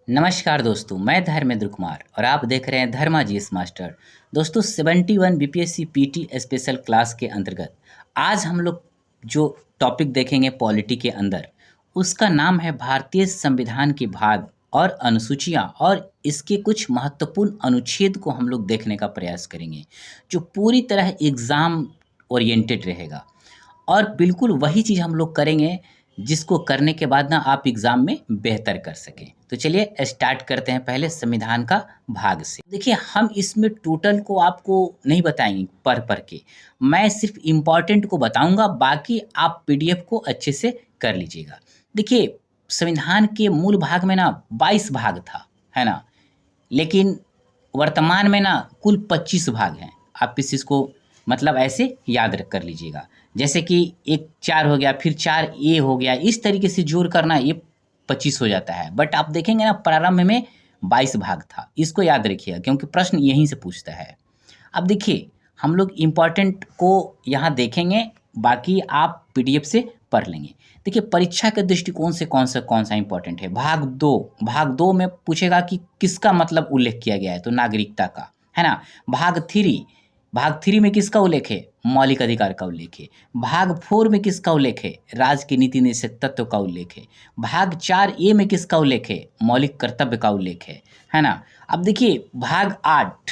नमस्कार दोस्तों, मैं धर्मेंद्र कुमार और आप देख रहे हैं धर्मा जीएस मास्टर। दोस्तों 71 बीपीएससी पीटी स्पेशल क्लास के अंतर्गत आज हम लोग जो टॉपिक देखेंगे पॉलिटी के अंदर, उसका नाम है भारतीय संविधान के भाग और अनुसूचियां और इसके कुछ महत्वपूर्ण अनुच्छेद को हम लोग देखने का प्रयास करेंगे, जो पूरी तरह एग्ज़ाम ओरिएंटेड रहेगा। और बिल्कुल वही चीज़ हम लोग करेंगे जिसको करने के बाद ना आप एग्ज़ाम में बेहतर कर सकें। तो चलिए स्टार्ट करते हैं पहले संविधान का भाग से। देखिए हम इसमें टोटल को आपको नहीं बताएँगे पढ़ के। मैं सिर्फ़ इम्पोर्टेंट को बताऊँगा, बाकी आप पीडीएफ को अच्छे से कर लीजिएगा। देखिए संविधान के मूल भाग में ना 22 भाग था, है ना? लेकिन वर्तमान में ना कुल 25 भाग हैं। आप इस चीज़ को मतलब ऐसे याद रख कर लीजिएगा। जैसे कि एक 4 हो गया, फिर 4 ए हो गया, इस तरीके से जोड़ करना ये 25 हो जाता है। बट आप देखेंगे ना प्रारंभ में 22 भाग था। इसको याद रखिएगा क्योंकि प्रश्न यहीं से पूछता है। अब देखिए हम लोग इम्पोर्टेंट को यहाँ देखेंगे, बाकी आप पीडीएफ से पढ़ लेंगे। देखिए परीक्षा के दृष्टिकोण से कौन सा इम्पोर्टेंट है। भाग 2 में पूछेगा कि किसका मतलब उल्लेख किया गया है, तो नागरिकता का, है ना। भाग 3 में किसका उल्लेख है, मौलिक अधिकार का उल्लेख है। भाग 4 में किसका उल्लेख है, राज्य के नीति निषेध तत्व का उल्लेख है। भाग 4 ए में किसका उल्लेख है, मौलिक कर्तव्य का उल्लेख है ना। अब देखिए भाग 8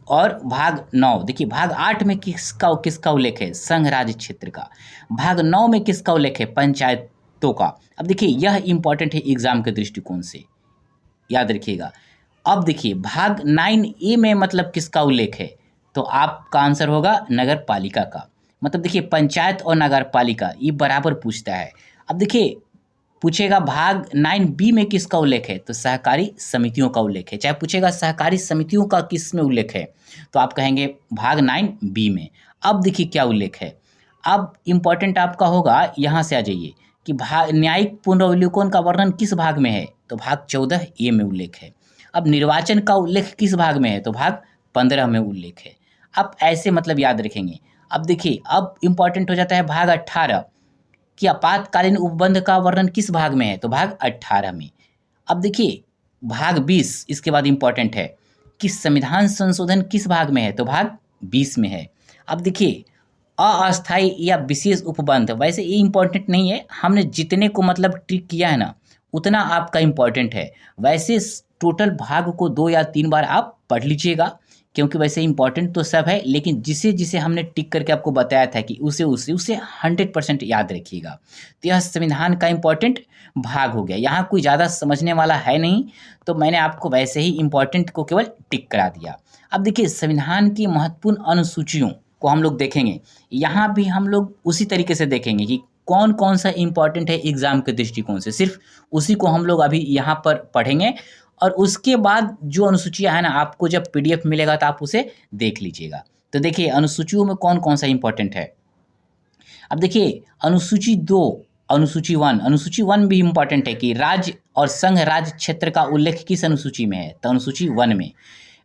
और भाग 9, देखिए भाग 8 में किसका किसका उल्लेख है, संघ राज्य क्षेत्र का। भाग 9 में किसका उल्लेख है, पंचायतों का। अब देखिए यह इंपॉर्टेंट है एग्जाम के दृष्टिकोण से, याद रखिएगा। अब देखिए भाग 9 ए में मतलब किसका उल्लेख है, तो आपका आंसर होगा नगर पालिका का। मतलब देखिए पंचायत और नगर पालिका ये बराबर पूछता है। अब देखिए पूछेगा भाग 9 बी में किसका उल्लेख है, तो सहकारी समितियों का उल्लेख है। चाहे पूछेगा सहकारी समितियों का किस में उल्लेख है, तो आप कहेंगे भाग 9 बी में। अब देखिए क्या उल्लेख है। अब इम्पॉर्टेंट आपका होगा, यहाँ से आ जाइए कि भाग न्यायिक पुनर्वलोकन का वर्णन किस भाग में है, तो भाग 14 ए में उल्लेख है। अब निर्वाचन का उल्लेख किस भाग में है, तो भाग 15 में उल्लेख है। अब ऐसे मतलब याद रखेंगे। अब देखिए अब इम्पॉर्टेंट हो जाता है भाग 18 कि आपातकालीन उपबंध का वर्णन किस भाग में है, तो भाग 18 में। अब देखिए भाग 20 इसके बाद इम्पॉर्टेंट है कि संविधान संशोधन किस भाग में है, तो भाग 20 में है। अब देखिए अस्थायी या विशेष उपबंध, वैसे ये इम्पोर्टेंट नहीं है, हमने जितने को मतलब ट्रिक किया है ना उतना आपका इम्पोर्टेंट है। वैसे टोटल भाग को 2 या 3 बार आप पढ़ लीजिएगा, क्योंकि वैसे इम्पोर्टेंट तो सब है, लेकिन जिसे जिसे हमने टिक करके आपको बताया था कि उसे 100% याद रखिएगा। तो यह संविधान का इम्पोर्टेंट भाग हो गया। यहाँ कोई ज़्यादा समझने वाला है नहीं, तो मैंने आपको वैसे ही इम्पोर्टेंट को केवल टिक करा दिया। अब देखिए संविधान की महत्वपूर्ण अनुसूचियों को हम लोग देखेंगे। यहाँ भी हम लोग उसी तरीके से देखेंगे कि कौन सा इम्पोर्टेंट है एग्ज़ाम के दृष्टिकोण से, सिर्फ उसी को हम लोग अभी यहाँ पर पढ़ेंगे। और उसके बाद जो अनुसूचियाँ हैं ना, आपको जब पीडीएफ मिलेगा तो आप उसे देख लीजिएगा। तो देखिए अनुसूचियों में कौन सा इम्पोर्टेंट है। अब देखिए अनुसूची 1 भी इम्पोर्टेंट है कि राज्य और संघ राज्य क्षेत्र का उल्लेख किस अनुसूची में है, तो अनुसूची 1 में।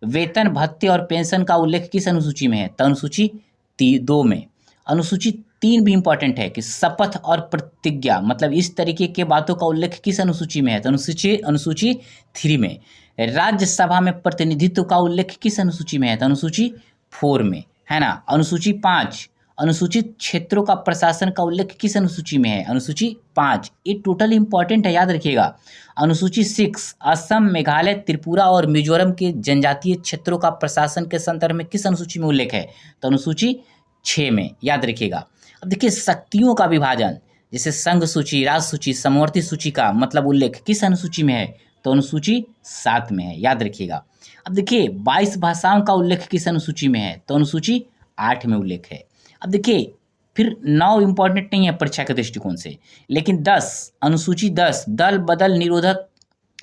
वेतन भत्ते और पेंशन का उल्लेख किस अनुसूची में है, तो अनुसूची 2 में। अनुसूची 3 भी इम्पोर्टेंट है कि शपथ और प्रतिज्ञा, मतलब इस तरीके के बातों का उल्लेख किस अनुसूची में है, तो अनुसूची 3 में। राज्यसभा में प्रतिनिधित्व का उल्लेख किस अनुसूची में है, तो अनुसूची 4 में, है ना। अनुसूची 5 अनुसूचित क्षेत्रों का प्रशासन का उल्लेख किस अनुसूची में है, अनुसूची 5। ये टोटल इंपॉर्टेंट है, याद रखिएगा। अनुसूची 6 असम, मेघालय, त्रिपुरा और मिजोरम के जनजातीय क्षेत्रों का प्रशासन के संदर्भ में किस अनुसूची में उल्लेख है, तो अनुसूची 6 में, याद रखिएगा। अब देखिए शक्तियों का विभाजन, जैसे संघ सूची, राज सूची, समवर्ती सूची का मतलब उल्लेख किस अनुसूची में है, तो अनुसूची 7 में है, याद रखिएगा। अब देखिए 22 भाषाओं का उल्लेख किस अनुसूची में है, तो अनुसूची 8 में उल्लेख है। अब देखिए फिर 9 इम्पॉर्टेंट नहीं है परीक्षा के दृष्टिकोण से, लेकिन अनुसूची 10 दल बदल निरोधक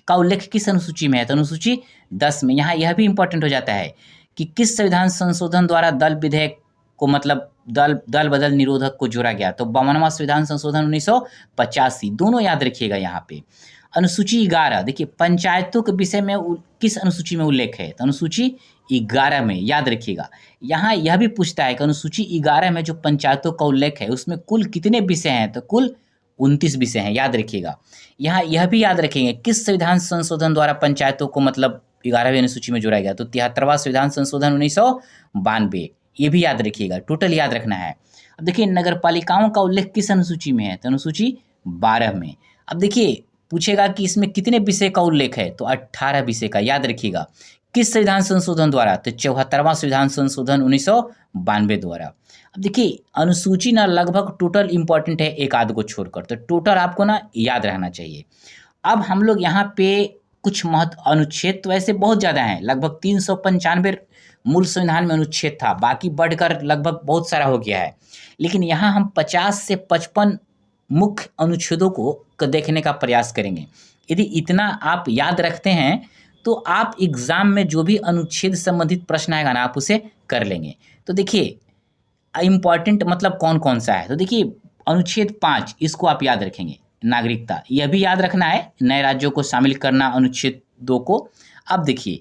का उल्लेख किस अनुसूची में है, तो अनुसूची 10 में। यहाँ यह भी इम्पोर्टेंट हो जाता है कि किस संविधान संशोधन द्वारा दल विधेयक को मतलब दल बदल निरोधक को जोड़ा गया, तो 52वां संविधान संशोधन 1985, दोनों याद रखिएगा। यहाँ पे अनुसूची 11 देखिए पंचायतों के विषय में किस अनुसूची में उल्लेख है, तो अनुसूची 11 में, याद रखिएगा। यहाँ यह भी पूछता है कि अनुसूची 11 में जो पंचायतों का उल्लेख है उसमें कुल कितने विषय हैं, तो कुल 29 विषय हैं, याद रखिएगा। यहाँ यह भी याद रखेंगे किस संविधान संशोधन द्वारा पंचायतों को मतलब 11वीं अनुसूची में जोड़ा गया, तो 73वां संविधान संशोधन 1992, ये भी याद रखिएगा, टोटल याद रखना है। अब देखिए नगर पालिकाओं का उल्लेख किस अनुसूची में है, तो अनुसूची 12 में। अब देखिए पूछेगा कि इसमें कितने विषय का उल्लेख है, तो 18 विषय का, याद रखिएगा। किस संविधान संशोधन द्वारा, तो 74वां संविधान संशोधन 1992 द्वारा। अब देखिए अनुसूची ना लगभग टोटल इंपॉर्टेंट है एक आध को छोड़कर, तो टोटल आपको ना याद रहना चाहिए। अब हम लोग यहाँ पे कुछ महत्व अनुच्छेद तो वैसे बहुत ज़्यादा हैं, लगभग 395 मूल संविधान में अनुच्छेद था, बाकी बढ़कर लगभग बहुत सारा हो गया है। लेकिन यहाँ हम 50 से 55 मुख्य अनुच्छेदों को देखने का प्रयास करेंगे। यदि इतना आप याद रखते हैं तो आप एग्जाम में जो भी अनुच्छेद संबंधित प्रश्न आएगा ना, आप उसे कर लेंगे। तो देखिए इम्पॉर्टेंट मतलब कौन कौन सा है, तो देखिए अनुच्छेद 5 इसको आप याद रखेंगे, नागरिकता, यह भी याद रखना है, नए राज्यों को शामिल करना अनुच्छेद 2 को। अब देखिए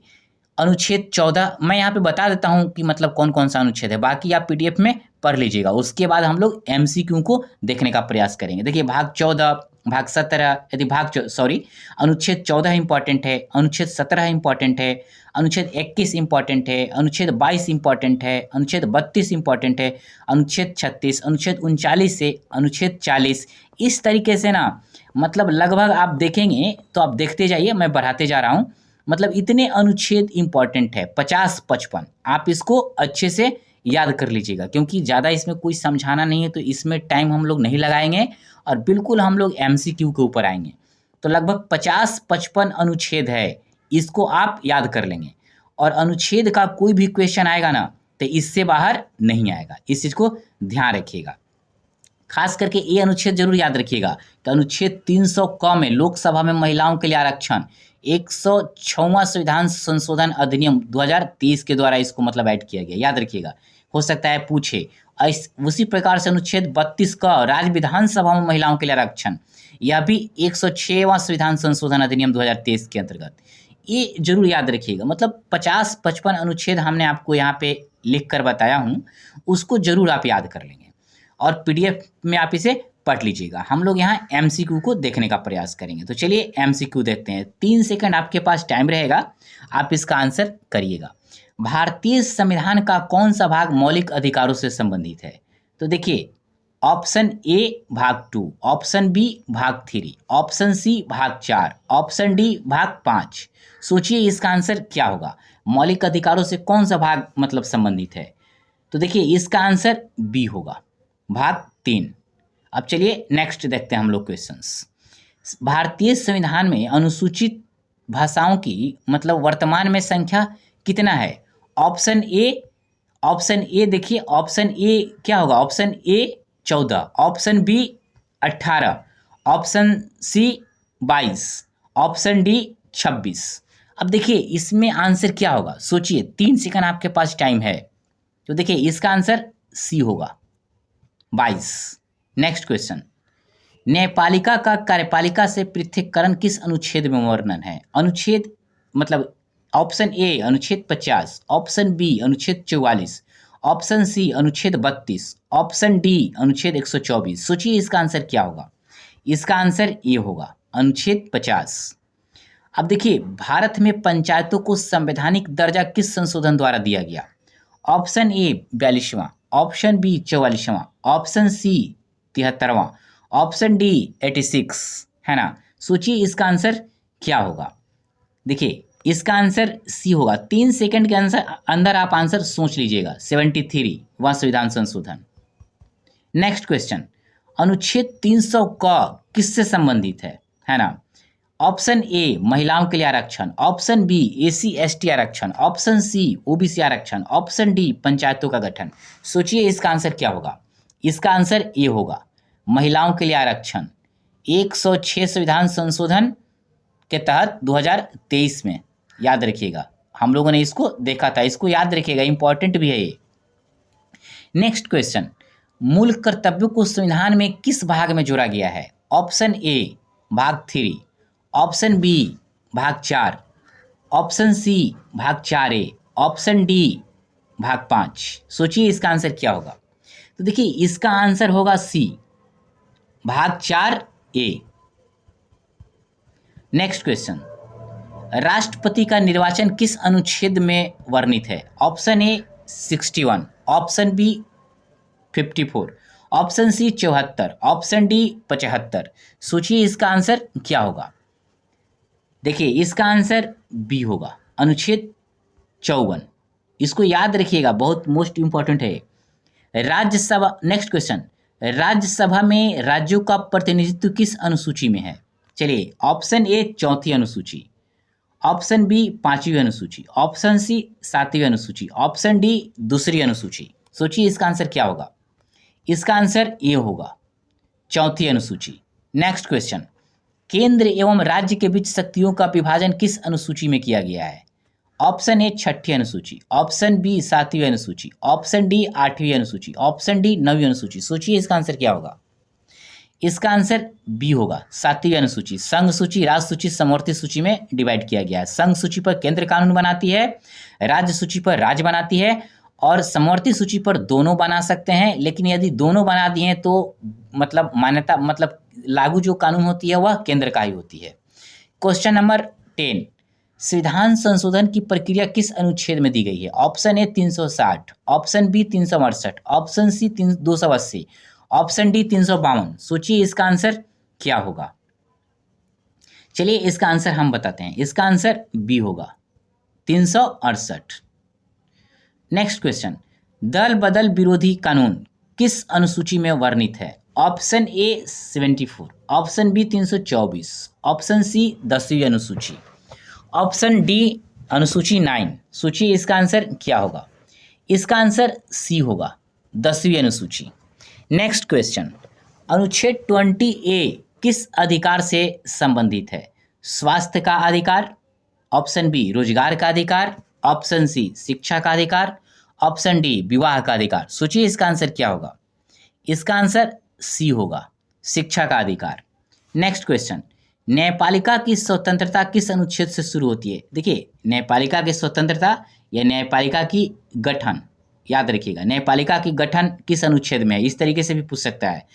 अनुच्छेद 14 मैं यहाँ पे बता देता हूँ कि मतलब कौन कौन सा अनुच्छेद है, बाकी आप पीडीएफ में पढ़ लीजिएगा। उसके बाद हम लोग एमसीक्यू को देखने का प्रयास करेंगे। देखिए भाग 14, भाग 17, यदि अनुच्छेद 14 इंपॉर्टेंट है, अनुच्छेद 17 इंपॉर्टेंट है, अनुच्छेद 21 इंपॉर्टेंट है, अनुच्छेद 22 इंपॉर्टेंट है, अनुच्छेद 32 इंपॉर्टेंट है, अनुच्छेद 36, अनुच्छेद 39 से अनुच्छेद 40। इस तरीके से ना मतलब लगभग आप देखेंगे तो आप देखते जाइए, मैं बढ़ाते जा रहा हूँ, मतलब इतने अनुच्छेद इंपॉर्टेंट है 50-55। आप इसको अच्छे से याद कर लीजिएगा, क्योंकि ज़्यादा इसमें कोई समझाना नहीं है, तो इसमें टाइम हम लोग नहीं लगाएंगे और बिल्कुल हम लोग एमसीक्यू के ऊपर आएंगे। तो लगभग 50-55 अनुच्छेद है, इसको आप याद कर लेंगे। और अनुच्छेद का कोई भी क्वेश्चन आएगा ना तो इससे बाहर नहीं आएगा, इस चीज़ को ध्यान रखिएगा। खास करके ये अनुच्छेद जरूर याद रखिएगा कि अनुच्छेद 300 क में लोकसभा में महिलाओं के लिए आरक्षण 106वां संविधान संशोधन अधिनियम 2023 के द्वारा इसको मतलब ऐड किया गया, याद रखिएगा, हो सकता है पूछे। उसी प्रकार से अनुच्छेद 32 का राज्य विधानसभा में महिलाओं के लिए आरक्षण, यह भी 106वां संविधान संशोधन अधिनियम 2023 के अंतर्गत, ये जरूर याद रखिएगा। मतलब 50-55 अनुच्छेद हमने आपको यहाँ पे लिख कर बताया हूँ, उसको जरूर आप याद कर लेंगे और पीडीएफ में आप इसे पढ़ लीजिएगा। हम लोग यहाँ एमसीक्यू को देखने का प्रयास करेंगे। तो चलिए एमसीक्यू देखते हैं। 3 सेकंड आपके पास टाइम रहेगा, आप इसका आंसर करिएगा। भारतीय संविधान का कौन सा भाग मौलिक अधिकारों से संबंधित है, तो देखिए ऑप्शन ए भाग 2, ऑप्शन बी भाग 3, ऑप्शन सी भाग 4, ऑप्शन डी भाग 5। सोचिए इसका आंसर क्या होगा, मौलिक अधिकारों से कौन सा भाग मतलब संबंधित है, तो देखिए इसका आंसर बी होगा, भाग 3। अब चलिए नेक्स्ट देखते हैं हम लोग क्वेश्चंस। भारतीय संविधान में अनुसूचित भाषाओं की मतलब वर्तमान में संख्या कितना है, ऑप्शन ए देखिए, ऑप्शन ए क्या होगा, option A 14, option B 18, option C 22, option D 26। अब देखिए इसमें आंसर क्या होगा, सोचिए, 3 सेकंड आपके पास टाइम है। तो देखिए इसका आंसर सी होगा, 22। नेक्स्ट क्वेश्चन, न्यायपालिका का कार्यपालिका से पृथक्करण किस अनुच्छेद में वर्णन है, अनुच्छेद मतलब ऑप्शन ए अनुच्छेद 50, ऑप्शन बी अनुच्छेद 44, ऑप्शन सी अनुच्छेद 32, ऑप्शन डी अनुच्छेद 124। सोचिए इसका आंसर क्या होगा, इसका आंसर ये होगा अनुच्छेद 50। अब देखिए भारत में पंचायतों को संवैधानिक दर्जा किस संशोधन द्वारा दिया गया, ऑप्शन ए 42वां, ऑप्शन बी 44वां, ऑप्शन सी 73वां, ऑप्शन डी 86, है ना। सोचिए इसका आंसर क्या होगा, देखिए इसका आंसर सी होगा। 3 सेकंड के आंसर अंदर आप आंसर सोच लीजिएगा, 73वां संविधान संशोधन। नेक्स्ट क्वेश्चन, अनुच्छेद 300 क किससे संबंधित है ना। ऑप्शन ए महिलाओं के लिए आरक्षण, ऑप्शन बी एसी एसटी आरक्षण, ऑप्शन सी ओबीसी आरक्षण, ऑप्शन डी पंचायतों का गठन। सोचिए इसका आंसर क्या होगा, इसका आंसर ए होगा महिलाओं के लिए आरक्षण, 106 संविधान संशोधन के तहत 2023 में, याद रखिएगा, हम लोगों ने इसको देखा था, इसको याद रखिएगा, इंपॉर्टेंट भी है ये। नेक्स्ट क्वेश्चन, मूल कर्तव्यों को संविधान में किस भाग में जोड़ा गया है, ऑप्शन ए भाग 3, ऑप्शन बी भाग 4, ऑप्शन सी भाग 4A, ऑप्शन डी भाग 5। सोचिए इसका आंसर क्या होगा, तो देखिए इसका आंसर होगा सी, भाग 4 ए। नेक्स्ट क्वेश्चन, राष्ट्रपति का निर्वाचन किस अनुच्छेद में वर्णित है? Option A 61, option B 54, option C 74, option D 75। सोचिए इसका आंसर क्या होगा। देखिए इसका आंसर बी होगा, अनुच्छेद 54। इसको याद रखिएगा, बहुत मोस्ट इंपॉर्टेंट है। राज्यसभा, नेक्स्ट क्वेश्चन, राज्यसभा में राज्यों का प्रतिनिधित्व किस अनुसूची में है? चलिए, ऑप्शन ए चौथी अनुसूची, ऑप्शन बी पांचवी अनुसूची, ऑप्शन सी सातवीं अनुसूची, ऑप्शन डी दूसरी अनुसूची। सोचिए इसका आंसर क्या होगा। इसका आंसर ए होगा, चौथी अनुसूची। नेक्स्ट क्वेश्चन, केंद्र एवं राज्य के बीच शक्तियों का विभाजन किस अनुसूची में किया गया है? ऑप्शन ए छठी अनुसूची, ऑप्शन बी सातवीं अनुसूची, ऑप्शन डी आठवीं अनुसूची, ऑप्शन डी नवीं अनुसूची। सोचिए इसका आंसर क्या होगा। इसका आंसर बी होगा, सातवीं अनुसूची। संघ सूची, राज्य सूची, समवर्ती सूची में डिवाइड किया गया है। संघ सूची पर केंद्र कानून बनाती है, राज्य सूची पर राज्य बनाती है, और समवर्ती सूची पर दोनों बना सकते हैं। लेकिन यदि दोनों बना दिए हैं तो मतलब मान्यता, मतलब लागू जो कानून होती है वह केंद्र का ही होती है। क्वेश्चन नंबर 10, संविधान संशोधन की प्रक्रिया किस अनुच्छेद में दी गई है? Option A 360, option B 368, option C 280, option D 352। सोचिए इसका आंसर क्या होगा। चलिए इसका आंसर हम बताते हैं। इसका आंसर बी होगा, 368। नेक्स्ट क्वेश्चन, दल बदल विरोधी कानून किस अनुसूची में वर्णित है? Option A 74, option B 324, option C 10वीं अनुसूची, ऑप्शन डी अनुसूची 9। सोचिए इसका आंसर क्या होगा। इसका आंसर सी होगा, 10वीं अनुसूची। नेक्स्ट क्वेश्चन, अनुच्छेद 20 ए किस अधिकार से संबंधित है? स्वास्थ्य का अधिकार, ऑप्शन बी रोजगार का अधिकार, ऑप्शन सी शिक्षा का अधिकार, ऑप्शन डी विवाह का अधिकार। सोचिए इसका आंसर क्या होगा। इसका आंसर सी होगा, शिक्षा का अधिकार। नेक्स्ट क्वेश्चन, न्यायपालिका की स्वतंत्रता किस अनुच्छेद से शुरू होती है? देखिए, न्यायपालिका की स्वतंत्रता या न्यायपालिका की गठन, याद रखिएगा, न्यायपालिका की गठन किस अनुच्छेद में है? इस तरीके से भी पूछ सकता है,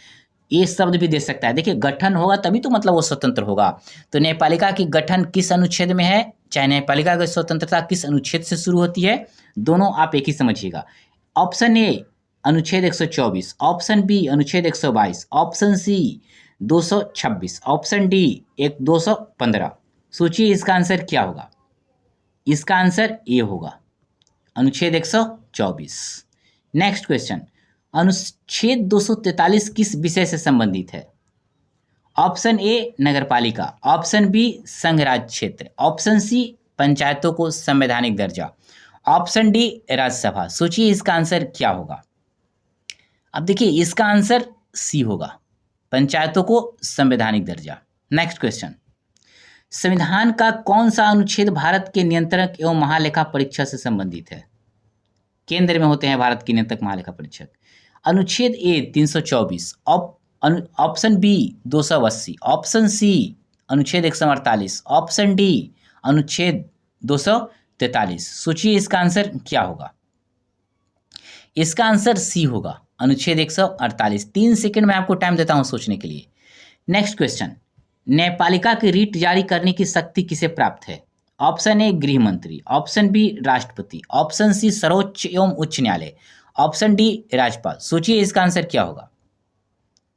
ये शब्द भी दे सकता है। देखिए, गठन होगा तभी तो मतलब वो स्वतंत्र होगा। तो न्यायपालिका की गठन किस अनुच्छेद में है, चाहे न्यायपालिका की स्वतंत्रता किस अनुच्छेद से शुरू होती है, दोनों आप एक ही समझिएगा। ऑप्शन ए अनुच्छेद 124, ऑप्शन बी अनुच्छेद 122, ऑप्शन सी 226, ऑप्शन डी 215। सोचिए इसका आंसर क्या होगा। इसका आंसर ए होगा, अनुच्छेद 124। नेक्स्ट क्वेश्चन, अनुच्छेद 243 किस विषय से संबंधित है? ऑप्शन ए नगरपालिका, ऑप्शन बी संघ राज्य क्षेत्र, ऑप्शन सी पंचायतों को संवैधानिक दर्जा, ऑप्शन डी राज्यसभा। सोचिए इसका आंसर क्या होगा। अब देखिए इसका आंसर सी होगा, पंचायतों को संवैधानिक दर्जा। नेक्स्ट क्वेश्चन, संविधान का कौन सा अनुच्छेद भारत के नियंत्रक एवं महालेखा परीक्षक से संबंधित है? केंद्र में होते हैं भारत के नियंत्रक महालेखा परीक्षक। अनुच्छेद ए 324, ऑप्शन बी 280, ऑप्शन सी अनुच्छेद 148, ऑप्शन डी अनुच्छेद 243। सोचिए इसका आंसर क्या होगा। इसका आंसर सी होगा, अनुच्छेद 148। 3 सेकंड में आपको टाइम देता हूं सोचने के लिए। नेक्स्ट क्वेश्चन, न्यायपालिका की रीट जारी करने की शक्ति किसे प्राप्त है? ऑप्शन ए गृह मंत्री, ऑप्शन बी राष्ट्रपति, ऑप्शन सी सर्वोच्च एवं उच्च न्यायालय, ऑप्शन डी राज्यपाल। सोचिए इसका आंसर क्या होगा।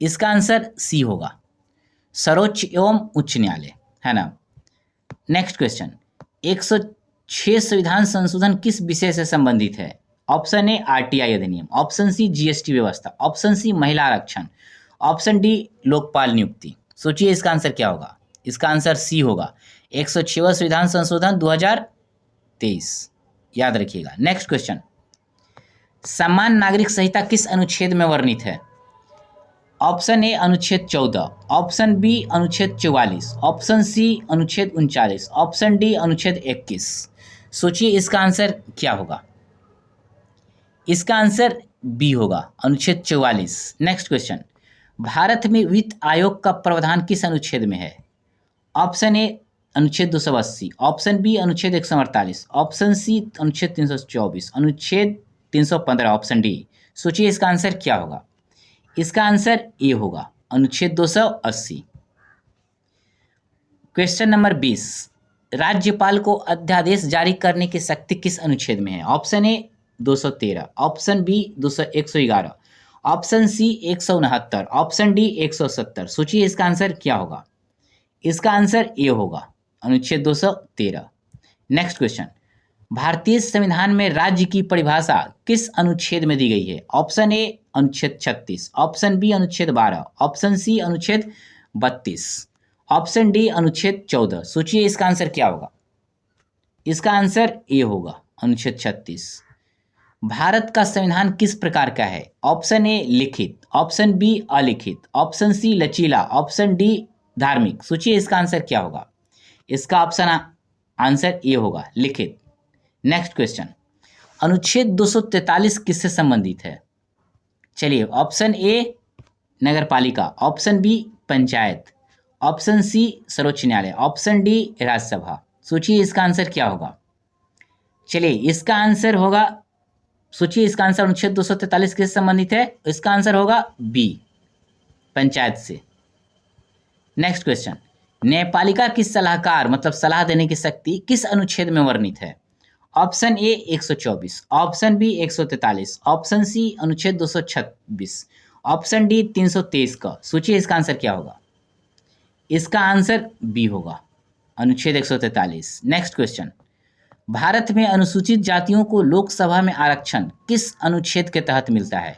इसका आंसर सी होगा, सर्वोच्च एवं उच्च न्यायालय, है ना। नेक्स्ट क्वेश्चन, 106 संविधान संशोधन किस विषय से संबंधित है? ऑप्शन ए आरटीआई अधिनियम, ऑप्शन सी जीएसटी व्यवस्था, ऑप्शन सी महिला आरक्षण, ऑप्शन डी लोकपाल नियुक्ति। सोचिए इसका आंसर क्या होगा। इसका आंसर सी होगा, 106वां संविधान संशोधन 2023, याद रखिएगा। नेक्स्ट क्वेश्चन, समान नागरिक संहिता किस अनुच्छेद में वर्णित है? ऑप्शन ए अनुच्छेद 14, ऑप्शन बी अनुच्छेद 44, ऑप्शन सी अनुच्छेद 39, ऑप्शन डी अनुच्छेद 21। सोचिए इसका आंसर क्या होगा। इसका आंसर बी होगा, अनुच्छेद 44। नेक्स्ट क्वेश्चन, भारत में वित्त आयोग का प्रावधान किस अनुच्छेद में है? ऑप्शन ए अनुच्छेद 280, ऑप्शन बी अनुच्छेद 148, ऑप्शन सी अनुच्छेद 324, अनुच्छेद 315, ऑप्शन डी। सोचिए इसका आंसर क्या होगा। इसका आंसर ए होगा, अनुच्छेद 280। क्वेश्चन नंबर 20, राज्यपाल को अध्यादेश जारी करने की शक्ति किस अनुच्छेद में है? Option A 213, option B 111, option C 169, option D 170। सोचिए इसका आंसर क्या होगा? इसका आंसर ए होगा, अनुच्छेद 213। नेक्स्ट क्वेश्चन, भारतीय संविधान में राज्य की परिभाषा किस अनुच्छेद में दी गई है? ऑप्शन ए अनुच्छेद 36, ऑप्शन बी अनुच्छेद 12, ऑप्शन सी अनुच्छेद 32, ऑप्शन डी अनुच्छेद 14। सोचिए इसका आंसर क्या होगा? इसका आंसर ए होगा, अनुच्छेद 36। भारत का संविधान किस प्रकार का है? ऑप्शन ए लिखित, ऑप्शन बी अलिखित, ऑप्शन सी लचीला, ऑप्शन डी धार्मिक। सोचिए इसका आंसर क्या होगा? इसका ऑप्शन आंसर ए होगा, लिखित। नेक्स्ट क्वेश्चन, अनुच्छेद 243 किससे संबंधित है? चलिए, ऑप्शन ए नगरपालिका, option B panchayat, option C सर्वोच्च न्यायालय, ऑप्शन डी राज्यसभा। सोचिए इसका आंसर क्या होगा? चलिए इसका आंसर होगा, सोचिए इसका आंसर अनुच्छेद 243 किससे संबंधित है? इसका आंसर होगा बी, पंचायत से। नेक्स्ट क्वेश्चन, न्यायपालिका की सलाहकार मतलब सलाह देने की शक्ति किस अनुच्छेद में वर्णित है? Option A 124, option B 143, option C अनुच्छेद 226, ऑप्शन डी 323 का। सोचिए इसका आंसर क्या होगा? इसका आंसर बी होगा, अनुच्छेद 143। नेक्स्ट क्वेश्चन, भारत में अनुसूचित जातियों को लोकसभा में आरक्षण किस अनुच्छेद के तहत मिलता है?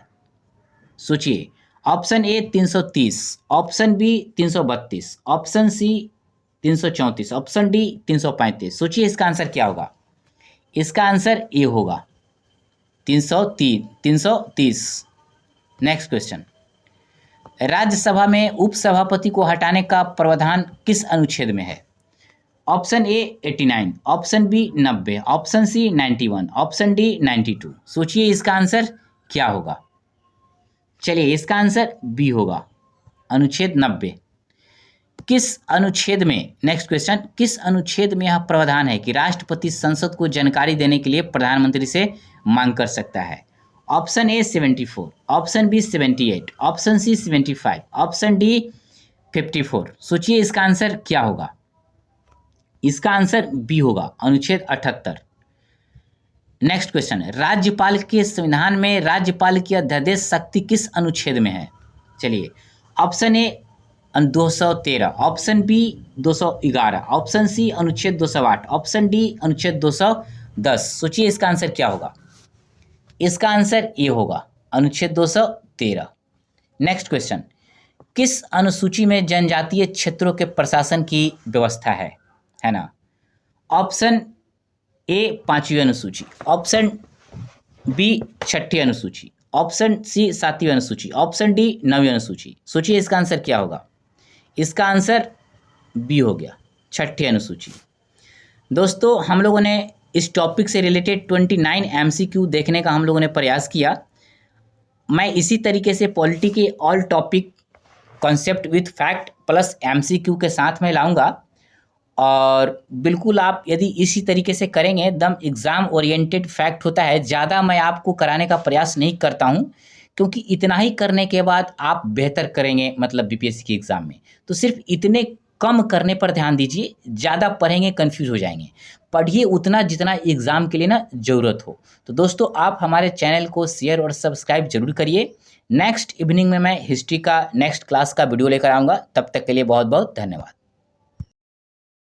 सोचिए, option A 330, option B 332, option C 334, option D 335। सोचिए इसका आंसर क्या होगा? इसका आंसर ए होगा, 330। नेक्स्ट क्वेश्चन, राज्यसभा में उपसभापति को हटाने का प्रावधान किस अनुच्छेद में है? Option A 89, option B 90, option C 91, option D 92। सोचिए इसका आंसर क्या होगा? चलिए इसका आंसर बी होगा, अनुच्छेद 90। किस अनुच्छेद में, नेक्स्ट क्वेश्चन, किस अनुच्छेद में यह प्रावधान है कि राष्ट्रपति संसद को जानकारी देने के लिए प्रधानमंत्री से मांग कर सकता है? Option A 74, option B 78, option C 75, option D 54। सोचिए इसका आंसर क्या होगा? इसका आंसर बी होगा, अनुच्छेद 78। नेक्स्ट क्वेश्चन है, राज्यपाल के संविधान में राज्यपाल की अध्यादेश शक्ति किस अनुच्छेद में है? चलिए, option A 213, option B 211, option C अनुच्छेद 208, ऑप्शन डी अनुच्छेद 210। सोचिए इसका आंसर क्या होगा? इसका आंसर ए होगा, अनुच्छेद 213। नेक्स्ट क्वेश्चन, किस अनुसूची में जनजातीय क्षेत्रों के प्रशासन की व्यवस्था है ना? ऑप्शन ए 5वीं अनुसूची, ऑप्शन बी 6ठी अनुसूची, ऑप्शन सी 7वीं अनुसूची, ऑप्शन डी 9वीं अनुसूची। सोचिए इसका आंसर क्या होगा? इसका आंसर बी हो गया, 6ठी अनुसूची। दोस्तों, हम लोगों ने इस टॉपिक से रिलेटेड 29 MCQ देखने का हम लोगों ने प्रयास किया। मैं इसी तरीके से पॉलिटी के all topic concept with fact plus MCQ के साथ में लाऊंगा, और बिल्कुल आप यदि इसी तरीके से करेंगे, एकदम एग्ज़ाम ओरिएंटेड फैक्ट होता है। ज़्यादा मैं आपको कराने का प्रयास नहीं करता हूँ, क्योंकि इतना ही करने के बाद आप बेहतर करेंगे, मतलब BPSC के एग्ज़ाम में। तो सिर्फ इतने कम करने पर ध्यान दीजिए, ज़्यादा पढ़ेंगे कंफ्यूज हो जाएंगे। पढ़िए उतना जितना एग्ज़ाम के लिए ना ज़रूरत हो। तो दोस्तों, आप हमारे चैनल को शेयर और सब्सक्राइब जरूर करिए। नेक्स्ट इवनिंग में मैं हिस्ट्री का नेक्स्ट क्लास का वीडियो लेकर आऊँगा। तब तक के लिए बहुत बहुत धन्यवाद।